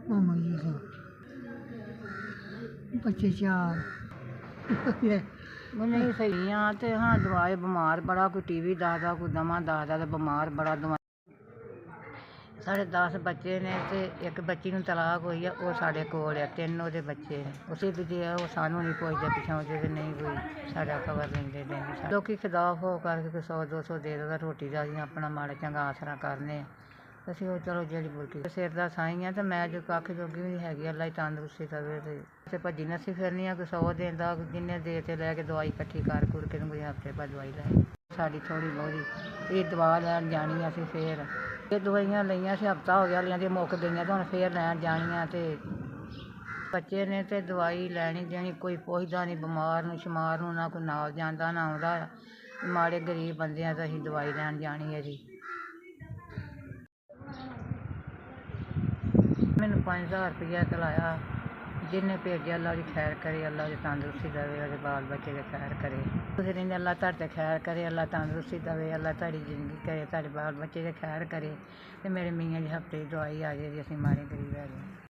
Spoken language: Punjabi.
ਮਾਮਾ ਜੀ ਦਾ ਬੱਚੇ ਚਾਰ ਨਹੀਂ ਸਹੀ ਆ ਤੇ ਹਾਂ ਦਵਾਈ ਬਿਮਾਰ ਬੜਾ ਕੋਈ ਟੀਵੀ ਦੱਸਦਾ ਕੋਈ ਦਮਾ ਦੱਸਦਾ ਤੇ ਬਿਮਾਰ ਬੜਾ ਦਵਾ ਸਾਡੇ 10 ਬੱਚੇ ਨੇ ਤੇ ਇੱਕ ਬੱਚੀ ਨੂੰ ਤਲਾਕ ਹੋਈ ਆ ਉਹ ਸਾਡੇ ਕੋਲ ਆ 3 ਉਹਦੇ ਬੱਚੇ ਨੇ ਉਸੇ ਵੀ ਜੇ ਉਹ ਸਾਨੂੰ ਨਹੀਂ ਪੁੱਛਦੇ ਪਿੱਛੋਂ ਜੇ ਨਹੀਂ ਕੋਈ ਸਾਡਾ ਖਬਰ ਲੈਂਦੇ ਨੇ ਲੋਕੀ ਖਿਦਾਫ ਹੋ ਕਰਕੇ ਕੋਈ 100-200 ਦੇ ਦਿੰਦਾ ਰੋਟੀ ਦਾ ਅਸੀਂ ਆਪਣਾ ਮਾੜਾ ਚੰਗਾ ਆਸਰਾ ਕਰਨੇ ਅਸੀਂ ਉਹ ਚਲੋ ਜਿਹੜੀ ਬੁਲਕੀ ਸਿਰ ਦਾ ਸਾਈ ਆ ਤੇ ਮੈਂ ਜੋ ਕੱਖ ਜੋਗੀ ਵੀ ਨਹੀਂ ਹੈਗੀ ਅੱਲਾ ਹੀ ਤੰਦਰੁਸਤੀ ਦੇਵੇ ਤੇ ਭੱਜੀ ਨੱਸੀ ਫਿਰਨੀ ਆ ਕੋਈ 100 ਦਿੰਦਾ ਜਿੰਨੇ ਦੇ ਤੇ ਲੈ ਕੇ ਦਵਾਈ ਇਕੱਠੀ ਕਰ ਕੁਰ ਕੇ ਕੋਈ ਹਫ਼ਤੇ ਬਾਅਦ ਦਵਾਈ ਲੈ ਸਾਡੀ ਥੋੜ੍ਹੀ ਬਹੁਤੀ ਇਹ ਦਵਾ ਲੈਣ ਜਾਣੀ ਅਸੀਂ ਫੇਰ ਇਹ ਦਵਾਈਆਂ ਲਈਆਂ ਸੀ ਹਫ਼ਤਾ ਹੋ ਗਿਆ ਲਿਆਂ ਦੀਆਂ ਮੁੱਕ ਗਈਆਂ ਤੇ ਹੁਣ ਫੇਰ ਲੈਣ ਜਾਣੀਆਂ ਤੇ ਬੱਚੇ ਨੇ ਤੇ ਦਵਾਈ ਲੈਣੀ ਦੇਣੀ ਕੋਈ ਪੁੱਛਦਾ ਨਹੀਂ ਬਿਮਾਰ ਨੂੰ ਸ਼ਮਾਰ ਨੂੰ ਨਾ ਕੋਈ ਨਾਲ ਜਾਂਦਾ ਨਾ ਆਉਂਦਾ ਮਾੜੇ ਗਰੀਬ ਬੰਦਿਆਂ ਤਾਂ ਅਸੀਂ ਦਵਾਈ ਲੈਣ ਜਾਣੀ ਹੈ ਜੀ ਮੈਨੂੰ 5000 ਰੁਪਈਆ ਘਲਾਇਆ ਜਿਹਨੇ ਭੇਜਿਆ ਅੱਲਾ ਦੀ ਖੈਰ ਕਰੇ ਅੱਲਾ ਦੀ ਤੰਦਰੁਸਤੀ ਦੇਵੇ ਉਹਦੇ ਬਾਲ ਬੱਚੇ ਦੇ ਖੈਰ ਕਰੇ ਤੁਸੀਂ ਰਹਿੰਦੇ ਅੱਲਾ ਤੁਹਾਡੇ 'ਤੇ ਖੈਰ ਕਰੇ ਅੱਲਾ ਤੰਦਰੁਸਤੀ ਦੇਵੇ ਅੱਲਾ ਤੁਹਾਡੀ ਜ਼ਿੰਦਗੀ ਕਰੇ ਤੁਹਾਡੇ ਬਾਲ ਬੱਚੇ ਦੇ ਖੈਰ ਕਰੇ ਅਤੇ ਮੇਰੇ ਮੀਆਂ ਦੇ ਹਫ਼ਤੇ ਦੀ ਦਵਾਈ ਆ ਜਾਏ ਜੀ ਅਸੀਂ ਮਾੜੇ ਗਰੀਬ ਹੈਗੇ